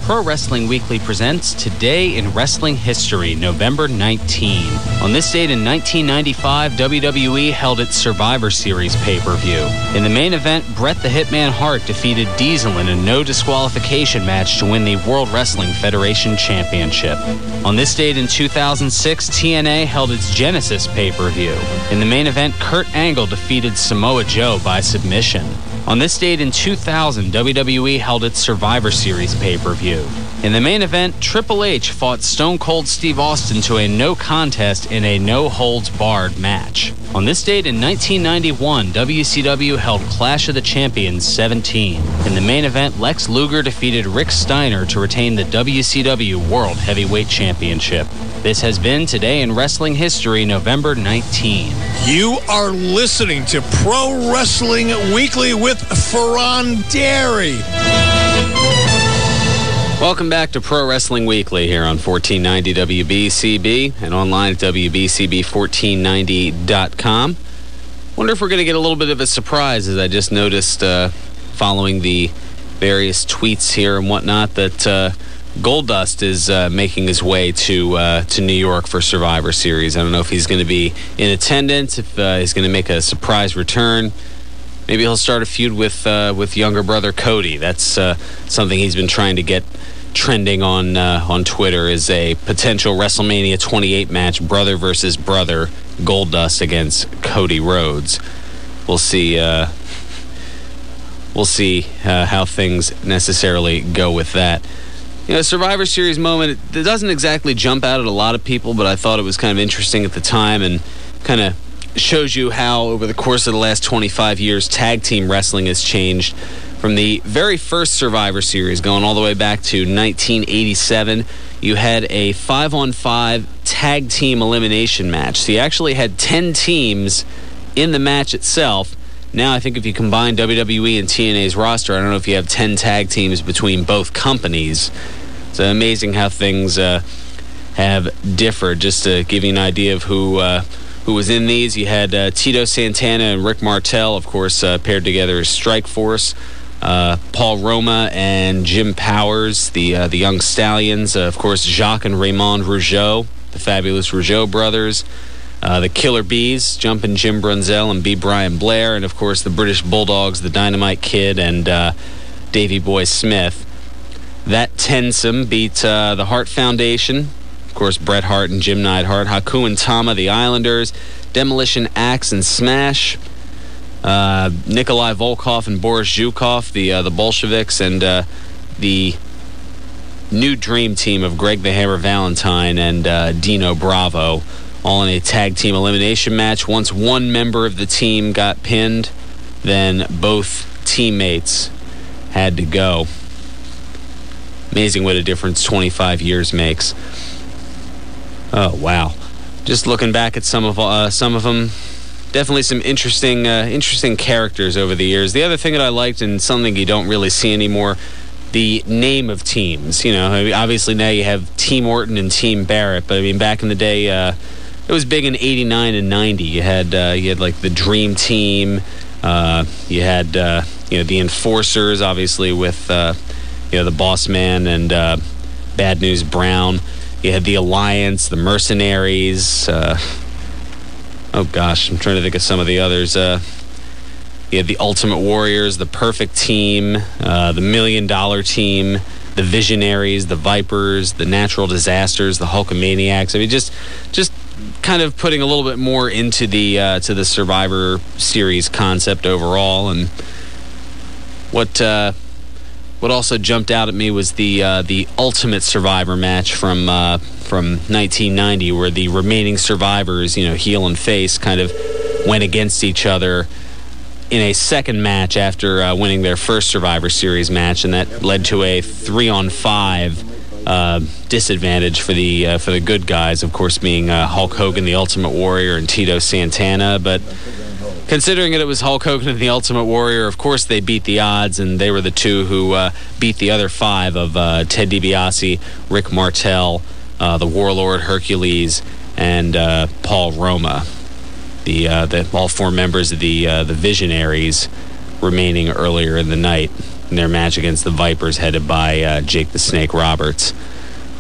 Pro Wrestling Weekly presents Today in Wrestling History, November 19. On this date in 1995, WWE held its Survivor Series pay-per-view. In the main event, Bret the Hitman Hart defeated Diesel in a no disqualification match to win the World Wrestling Federation Championship. On this date in 2006, TNA held its Genesis pay-per-view. In the main event, Kurt Angle defeated Samoa Joe by submission. On this date in 2000, WWE held its Survivor Series pay-per-view. In the main event, Triple H fought Stone Cold Steve Austin to a no contest in a no-holds-barred match. On this date in 1991, WCW held Clash of the Champions 17. In the main event, Lex Luger defeated Rick Steiner to retain the WCW World Heavyweight Championship. This has been Today in Wrestling History, November 19. You are listening to Pro Wrestling Weekly with Fearon Dairy. Welcome back to Pro Wrestling Weekly here on 1490 WBCB and online at WBCB1490.com. Wonder if we're going to get a little bit of a surprise, as I just noticed following the various tweets here and whatnot that Goldust is making his way to New York for Survivor Series. I don't know if he's going to be in attendance, if he's going to make a surprise return. Maybe he'll start a feud with younger brother Cody. That's something he's been trying to get trending on Twitter, is a potential WrestleMania 28 match, brother versus brother, Goldust against Cody Rhodes. We'll see. We'll see how things necessarily go with that. You know, Survivor Series moment, it doesn't exactly jump out at a lot of people, but I thought it was kind of interesting at the time and kind of shows you how, over the course of the last 25 years, tag team wrestling has changed. From the very first Survivor Series, going all the way back to 1987, you had a 5-on-5 tag team elimination match. So you actually had 10 teams in the match itself. Now, I think if you combine WWE and TNA's roster, I don't know if you have 10 tag teams between both companies. It's amazing how things have differed. Just to give you an idea of who was in these, you had Tito Santana and Rick Martel, of course, paired together as Strike Force. Paul Roma and Jim Powers, the Young Stallions. Of course, Jacques and Raymond Rougeau, the fabulous Rougeau brothers. The Killer Bees, Jumpin' Jim Brunzell and B. Brian Blair. And, of course, the British Bulldogs, the Dynamite Kid and Davey Boy Smith. That Tensum beat the Hart Foundation. Of course, Bret Hart and Jim Neidhart. Haku and Tama, the Islanders. Demolition Axe and Smash. Nikolai Volkov and Boris Zhukov, the Bolsheviks, and the new dream team of Greg the Hammer Valentine and Dino Bravo, all in a tag team elimination match. Once one member of the team got pinned, then both teammates had to go. Amazing what a difference 25 years makes. Oh, wow. Just looking back at some of them, definitely some interesting characters over the years. The other thing that I liked, and something you don't really see anymore, the name of teams. You know, I mean, obviously now you have Team Orton and Team Barrett, but I mean, back in the day, it was big in '89 and '90. You had like the Dream Team. You had the Enforcers, obviously with the Boss Man and Bad News Brown. You had the Alliance, the Mercenaries. Oh gosh, I'm trying to think of some of the others. You had the Ultimate Warriors, the Perfect Team, the $1 Million Team, the Visionaries, the Vipers, the Natural Disasters, the Hulkamaniacs. I mean, just kind of putting a little bit more into the Survivor Series concept overall. And what also jumped out at me was the Ultimate Survivor match from 1990, where the remaining survivors, heel and face, kind of went against each other in a second match after winning their first Survivor Series match, and that led to a 3-on-5 disadvantage for the good guys, of course, being Hulk Hogan, the Ultimate Warrior, and Tito Santana. But considering that it was Hulk Hogan and the Ultimate Warrior, of course they beat the odds, and they were the two who beat the other 5 of Ted DiBiase, Rick Martel, the Warlord Hercules, and Paul Roma, the all 4 members of the Visionaries remaining earlier in the night. in their match against the Vipers, headed by Jake the Snake Roberts.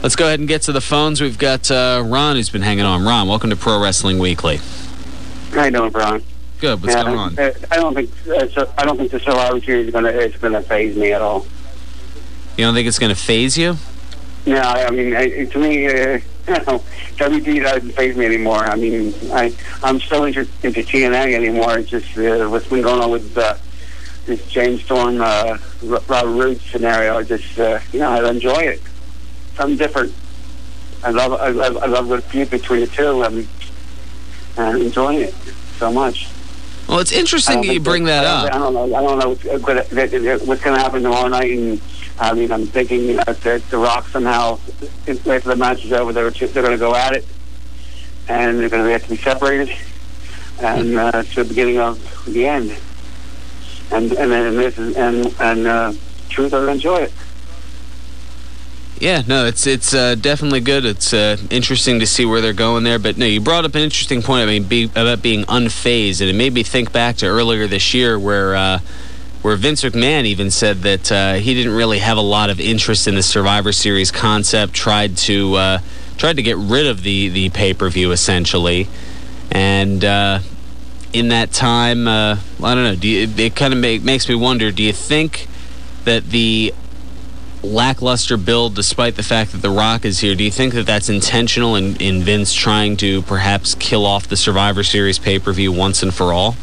Let's go ahead and get to the phones. We've got Ron, who's been hanging on. Ron, welcome to Pro Wrestling Weekly. How you doing, Brian? Good. What's going on? I don't think the Survivor Series is going to phase me at all. You don't think it's going to phase you? No, I mean, to me, WD doesn't phase me anymore. I mean, I'm so into TNA anymore. It's just what's been going on with this James Storm, Robert Roode scenario. I just, I enjoy it. Something different. I love the feud between the two. I'm enjoying it so much. Well, it's interesting that you bring that up. I don't know what's going to happen tomorrow night. And I mean, I'm thinking that The Rock somehow, after the match is over, they're going to go at it, and they're going to have to be separated, and it's the beginning of the end. And truth, I enjoy it. Yeah, no, it's definitely good. It's interesting to see where they're going there. But no, you brought up an interesting point. I mean, about being unfazed, and it made me think back to earlier this year where Vince McMahon even said that he didn't really have a lot of interest in the Survivor Series concept. Tried to get rid of the pay-per-view essentially, and in that time, I don't know. It kind of makes me wonder. Do you think that the lackluster build, despite the fact that The Rock is here, do you think that that's intentional in Vince trying to perhaps kill off the Survivor Series pay-per-view once and for all?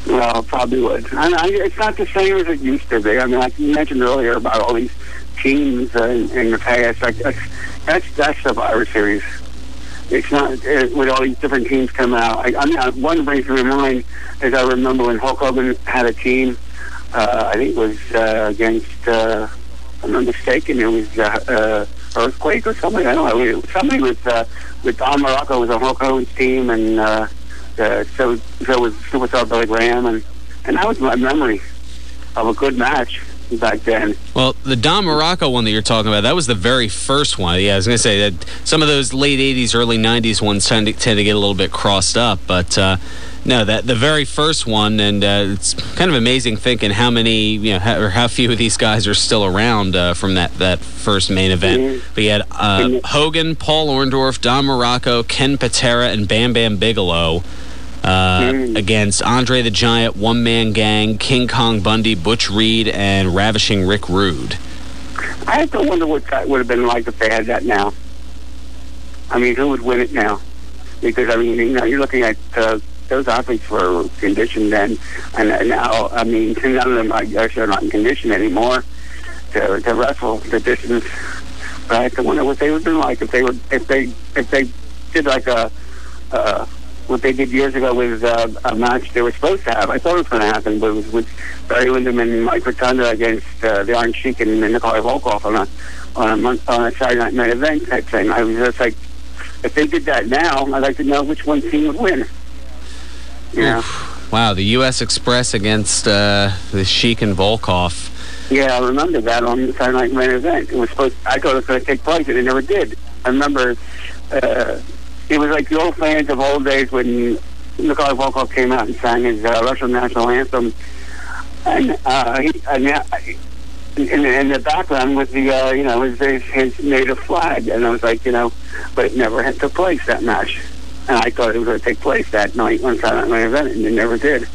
Well, probably would. It's not the same as it used to be. I mean, like you mentioned earlier about all these teams in the past. Like that's Survivor Series. It's not with all these different teams coming out. One brings to my mind is I remember when Hulk Hogan had a team. I think it was against. If I'm not mistaken, it was Earthquake or something. I don't know. Something with Don Morocco was on Hulk Hogan's team, and so was Superstar Billy Graham, and that was my memory of a good match back then. Well, the Don Morocco one that you're talking about, that was the very first one. Yeah, I was going to say that some of those late 80s, early 90s ones tend to get a little bit crossed up, but no, that the very first one, and it's kind of amazing thinking how many, or how few of these guys are still around from that first main event. Mm-hmm. But you had Hogan, Paul Orndorff, Don Morocco, Ken Patera, and Bam Bam Bigelow against Andre the Giant, One Man Gang, King Kong Bundy, Butch Reed, and Ravishing Rick Rude. I have to wonder what that would have been like if they had that now. I mean, who would win it now? Because, I mean, you're looking at those athletes were conditioned then, and now, I mean, none of them, I guess, are not in condition anymore to wrestle the distance. But I have to wonder what they would have been like if they did like what they did years ago with a match they were supposed to have. I thought it was going to happen, but it was with Barry Windham and Mike Rotunda against the Iron Sheik and Nikolai Volkov on a Saturday Night Main Event type thing. I was just like, if they did that now, I'd like to know which one team would win. Yeah. Wow, the U.S. Express against the Sheik and Volkov. Yeah, I remember that on the Saturday Night Main Event. I thought it was going to take place, and it never did. I remember it was like the old fans of old days when Nikolai Volkov came out and sang his Russian national anthem, and in the background was his native flag, and I was like, but it never had took place, that match. And I thought it was going to take place that night on Saturday Night Main Event, and it never did.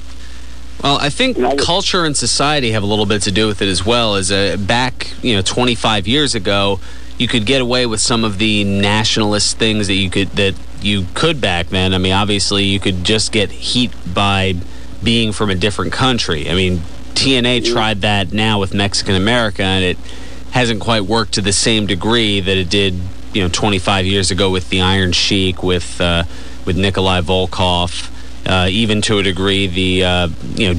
Well, I think culture and society have a little bit to do with it as well. As back, 25 years ago, you could get away with some of the nationalist things that you could back then. I mean, obviously, you could just get heat by being from a different country. I mean, TNA tried that now with Mexican America, and it hasn't quite worked to the same degree that it did 25 years ago with the Iron Sheik, with Nikolai Volkov, even to a degree the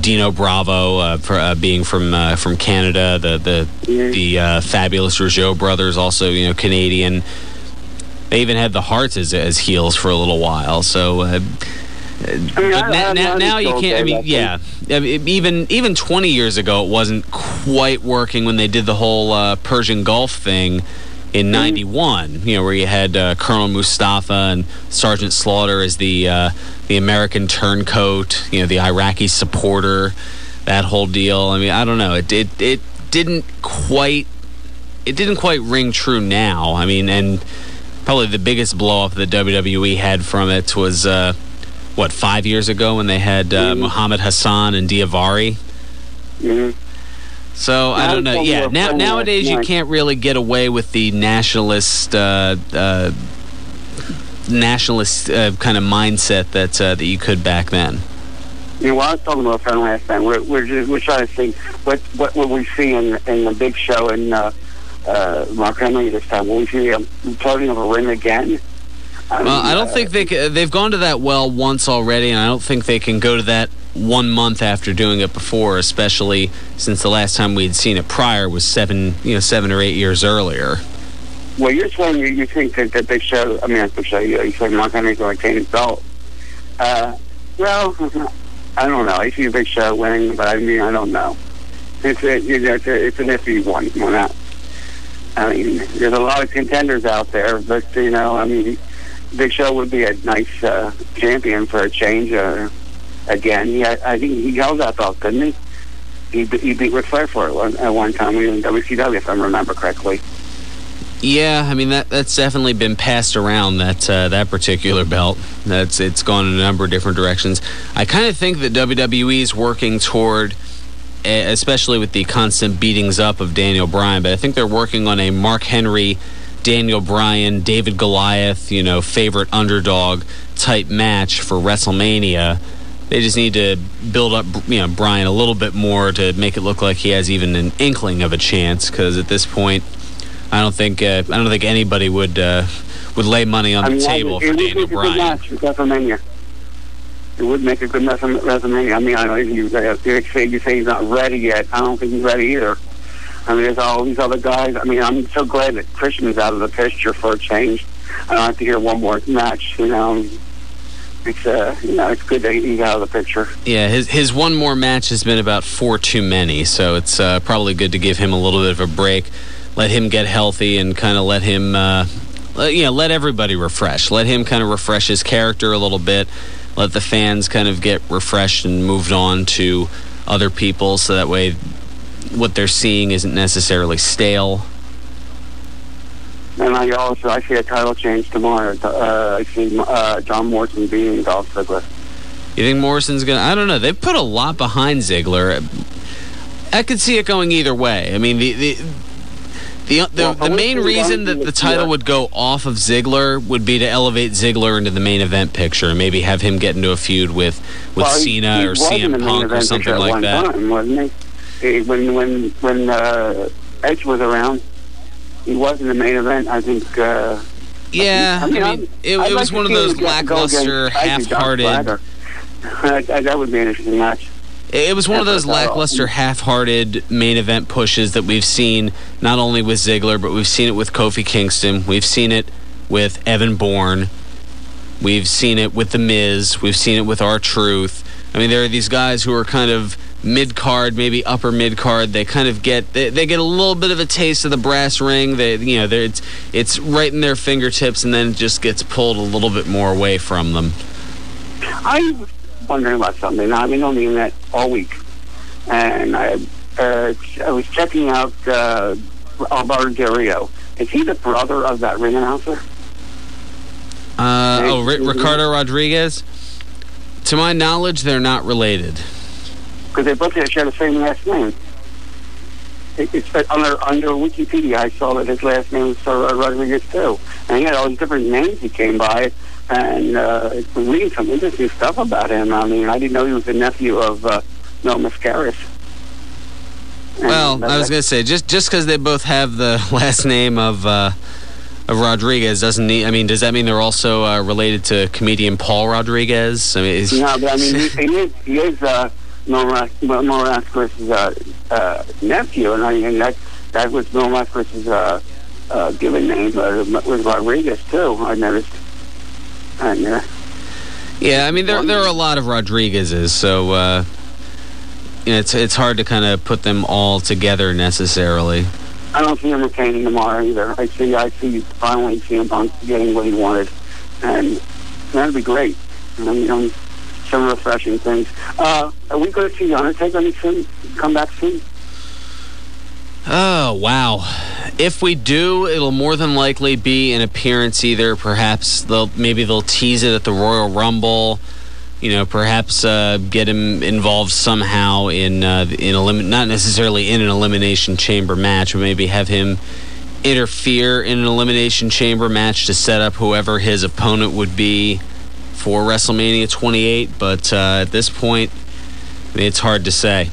Dino Bravo being from Canada, the fabulous Rougeau brothers, also Canadian. They even had the Hearts as heels for a little while. So now you can't. I mean, yeah. Even 20 years ago, it wasn't quite working when they did the whole Persian Gulf thing in '91, where you had Colonel Mustafa and Sergeant Slaughter as the American turncoat, the Iraqi supporter, that whole deal. I mean, I don't know. It didn't quite ring true now. I mean, and probably the biggest blow up the WWE had from it was 5 years ago when they had Muhammad Hassan and Diavari. Mm-hmm. So I don't know. Yeah, nowadays you can't really get away with the nationalist kind of mindset that you could back then. You know, I was talking about a friend last time. We're trying to think what will we see in the big show in Mark Henry this time. Will we see him floating of a ring again? I don't think they've gone to that well once already, and I don't think they can go to that 1 month after doing it before, especially since the last time we had seen it prior was 7 or 8 years earlier. Well, you're saying you think that Big Show, you said Mark Henry's going to retain his belt. Well, I don't know. I see a Big Show winning, but I don't know. It's an iffy one. We're not. I mean, there's a lot of contenders out there, but Big Show would be a nice champion for a change. Again, I think he held that belt, didn't he? He beat Ric Flair for it at one time in WCW, if I remember correctly. Yeah, I mean that's definitely been passed around. That particular belt. It's gone in a number of different directions. I kind of think that WWE is working toward, especially with the constant beatings up of Daniel Bryan, but I think they're working on a Mark Henry, Daniel Bryan, David Goliath, favorite underdog type match for WrestleMania. They just need to build up, Bryan a little bit more to make it look like he has even an inkling of a chance. Because at this point, I don't think anybody would lay money on the table for Daniel Bryan. It would make a good match for WrestleMania. I mean, I know you say he's not ready yet. I don't think he's ready either. I mean, there's all these other guys. I mean, I'm so glad that Christian's out of the picture for a change. I don't have to hear one more match. It's good that he's out of the picture. Yeah, his one more match has been about 4 too many, so it's probably good to give him a little bit of a break, let him get healthy, and kind of let him, let everybody refresh. Let him kind of refresh his character a little bit. Let the fans kind of get refreshed and moved on to other people, so that way what they're seeing isn't necessarily stale. And I see a title change tomorrow. I see John Morrison beating Dolph Ziggler. You think Morrison's going to... I don't know. They've put a lot behind Ziggler. I could see it going either way. I mean, the main reason that the title would go off of Ziggler would be to elevate Ziggler into the main event picture. Maybe have him get into a feud with Cena or CM Punk or something like that. Time, wasn't he? When Edge was around, he was in the main event, I think. It was one of those lackluster, half-hearted... that would be an interesting match. It was one of those lackluster, half-hearted main event pushes that we've seen not only with Ziggler, but we've seen it with Kofi Kingston. We've seen it with Evan Bourne. We've seen it with The Miz. We've seen it with R-Truth. I mean, there are these guys who are kind of mid-card, maybe upper mid-card. They kind of get a little bit of a taste of the brass ring. It's right in their fingertips, and then it just gets pulled a little bit more away from them. I was wondering about something. I've been on the internet all week, and I was checking out Alvaro Del Rio. Is he the brother of that ring announcer? Ricardo Rodriguez? To my knowledge, they're not related. Because they both share the same last name. It's under Wikipedia, I saw that his last name was Rodriguez too, and he had all these different names he came by, and was reading some interesting stuff about him. I mean, I didn't know he was the nephew of Mel Mascaris. Well, I was going to say, just because they both have the last name of Rodriguez does that mean they're also related to comedian Paul Rodriguez? I mean, no, but I mean he is Mel Mascaris' nephew, and that was Mel Mascaris' given name was Rodriguez too. I noticed. Yeah, I mean there are a lot of Rodriguez's, so it's hard to kind of put them all together necessarily. I don't see him retaining tomorrow either. I see finally CM Punk getting what he wanted, and that'd be great. Some refreshing things. Are we going to see Undertaker soon? Come back soon? Oh, wow. If we do, it'll more than likely be an appearance either. Perhaps they'll tease it at the Royal Rumble. Perhaps get him involved somehow in not necessarily in an Elimination Chamber match, but maybe have him interfere in an Elimination Chamber match to set up whoever his opponent would be for WrestleMania 28. But at this point, it's hard to say.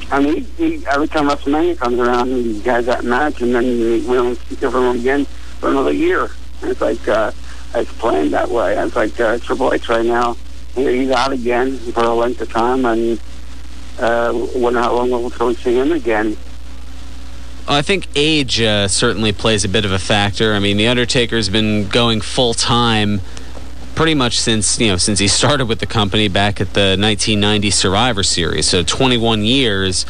I mean, every time WrestleMania comes around, he has that match, and then we don't speak of him again for another year. And it's like it's planned that way. It's like Triple H right now. He's out again for a length of time, and wonder how long we'll see him again. I think age certainly plays a bit of a factor. I mean, The Undertaker's been going full-time pretty much since he started with the company back at the 1990 Survivor Series. So 21 years,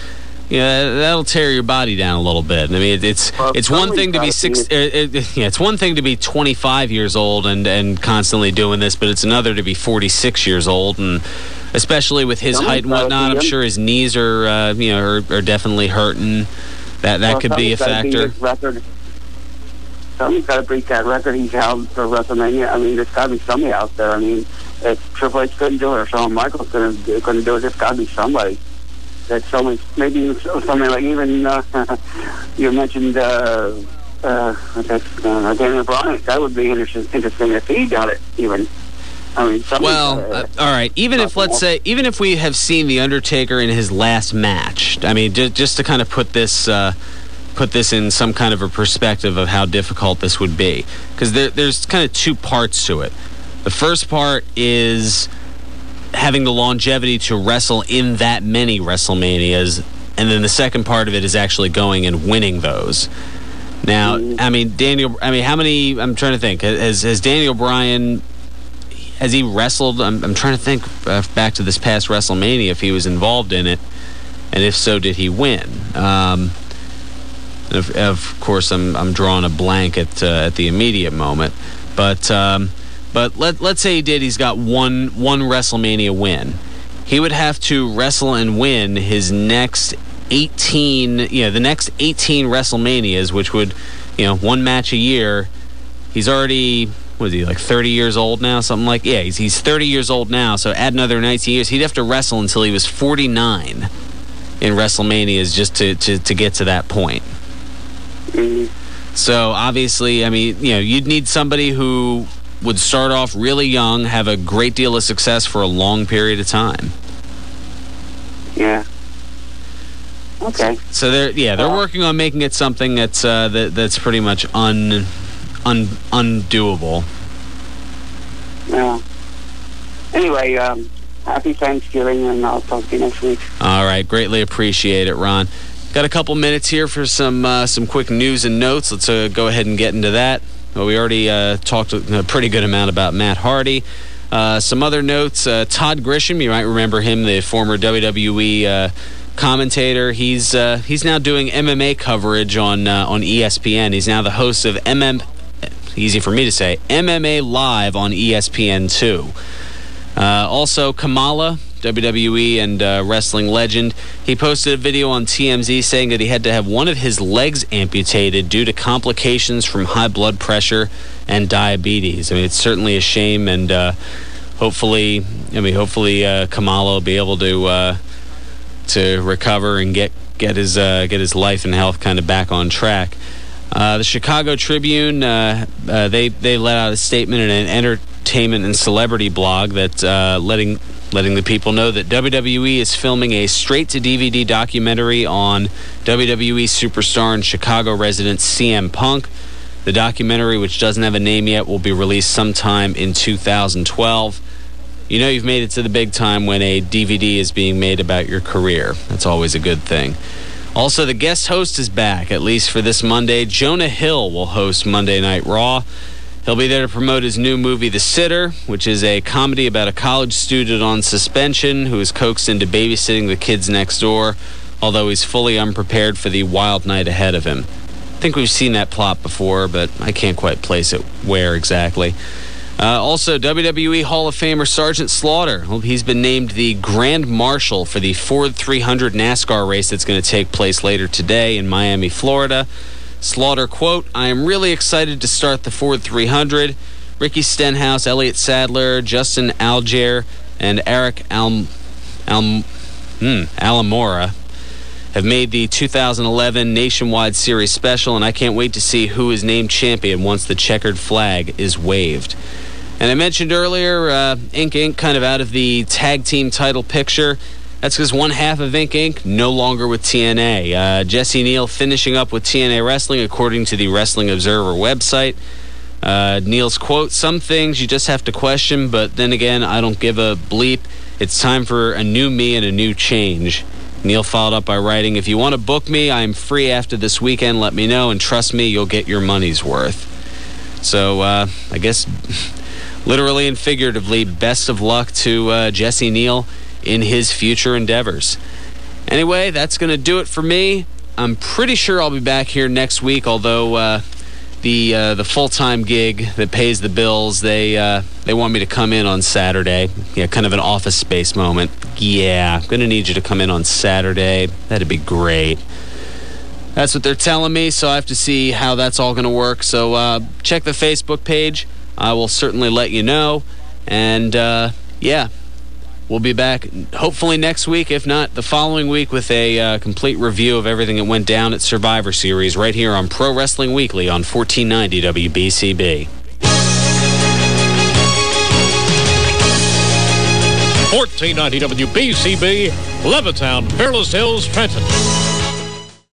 that'll tear your body down a little bit. I mean, it's one thing to be it's one thing to be 25 years old and constantly doing this, but it's another to be 46 years old, and especially with his height and whatnot, I'm sure his knees are definitely hurting. That could be a factor. Somebody's got to break that record he's held for WrestleMania. I mean, there's got to be somebody out there. I mean, if Triple H couldn't do it, or Shawn Michaels couldn't do it, there's got to be somebody. That somebody, maybe somebody like even you mentioned Daniel Bryan. That would be interesting if he got it. Even, I mean, all right. Even if we have seen The Undertaker in his last match, I mean, just to kind of put this in some kind of a perspective of how difficult this would be, because there's kind of two parts to it. The first part is having the longevity to wrestle in that many WrestleManias, and then the second part of it is actually going and winning those. Now, I mean, how many? I'm trying to think. Has Daniel Bryan, has he wrestled? I'm trying to think back to this past WrestleMania if he was involved in it, and if so, did he win? Of course, I'm drawing a blank at the immediate moment, but let's say he did. He's got one WrestleMania win. He would have to wrestle and win his next 18, the next 18 WrestleManias, which would, one match a year. He's already, what is he, like 30 years old now? Something like, yeah, he's 30 years old now, so add another 19 years. He'd have to wrestle until he was 49 in WrestleManias just to get to that point. So obviously, I mean, you'd need somebody who would start off really young, have a great deal of success for a long period of time. Yeah. Okay. So they're working on making it something that's pretty much undoable. Yeah. Anyway, happy Thanksgiving, and I'll talk to you next week. All right, greatly appreciate it, Ron. Got a couple minutes here for some quick news and notes. Let's go ahead and get into that. Well, we already talked a pretty good amount about Matt Hardy. Some other notes. Todd Grisham, you might remember him, the former WWE commentator. He's now doing MMA coverage on ESPN. He's now the host of easy for me to say, MMA Live on ESPN2. Also, Kamala, WWE and wrestling legend, he posted a video on TMZ saying that he had to have one of his legs amputated due to complications from high blood pressure and diabetes. I mean, it's certainly a shame, and hopefully Kamala will be able to recover and get his life and health kind of back on track. The Chicago Tribune, they let out a statement in an entertainment and celebrity blog that letting the people know that WWE is filming a straight-to-DVD documentary on WWE superstar and Chicago resident CM Punk. The documentary, which doesn't have a name yet, will be released sometime in 2012. You've made it to the big time when a DVD is being made about your career. That's always a good thing. Also, the guest host is back, at least for this Monday. Jonah Hill will host Monday Night Raw. He'll be there to promote his new movie, The Sitter, which is a comedy about a college student on suspension who is coaxed into babysitting the kids next door, although he's fully unprepared for the wild night ahead of him. I think we've seen that plot before, but I can't quite place it where exactly. Also, WWE Hall of Famer Sergeant Slaughter. Well, he's been named the Grand Marshal for the Ford 300 NASCAR race that's going to take place later today in Miami, Florida. Slaughter, quote, "I am really excited to start the Ford 300. Ricky Stenhouse, Elliott Sadler, Justin Algier, and Eric Alamora have made the 2011 Nationwide Series Special, and I can't wait to see who is named champion once the checkered flag is waved." And I mentioned earlier, Inc. Inc. kind of out of the tag team title picture. That's because one half of Inc. Inc. no longer with TNA. Jesse Neal finishing up with TNA Wrestling, according to the Wrestling Observer website. Neal's quote, "Some things you just have to question, but then again, I don't give a bleep. It's time for a new me and a new change." Neal followed up by writing, "If you want to book me, I am free after this weekend. Let me know, and trust me, you'll get your money's worth." So, I guess, literally and figuratively, best of luck to Jesse Neal in his future endeavors. Anyway, that's going to do it for me. I'm pretty sure I'll be back here next week, although the full-time gig that pays the bills, they want me to come in on Saturday. Yeah, kind of an Office Space moment. Yeah, I'm going to need you to come in on Saturday. That'd be great. That's what they're telling me, so I have to see how that's all going to work. So check the Facebook page. I will certainly let you know. And, yeah, we'll be back hopefully next week, if not the following week, with a complete review of everything that went down at Survivor Series right here on Pro Wrestling Weekly on 1490 WBCB. 1490 WBCB, Levittown, Peerless Hills, Trenton.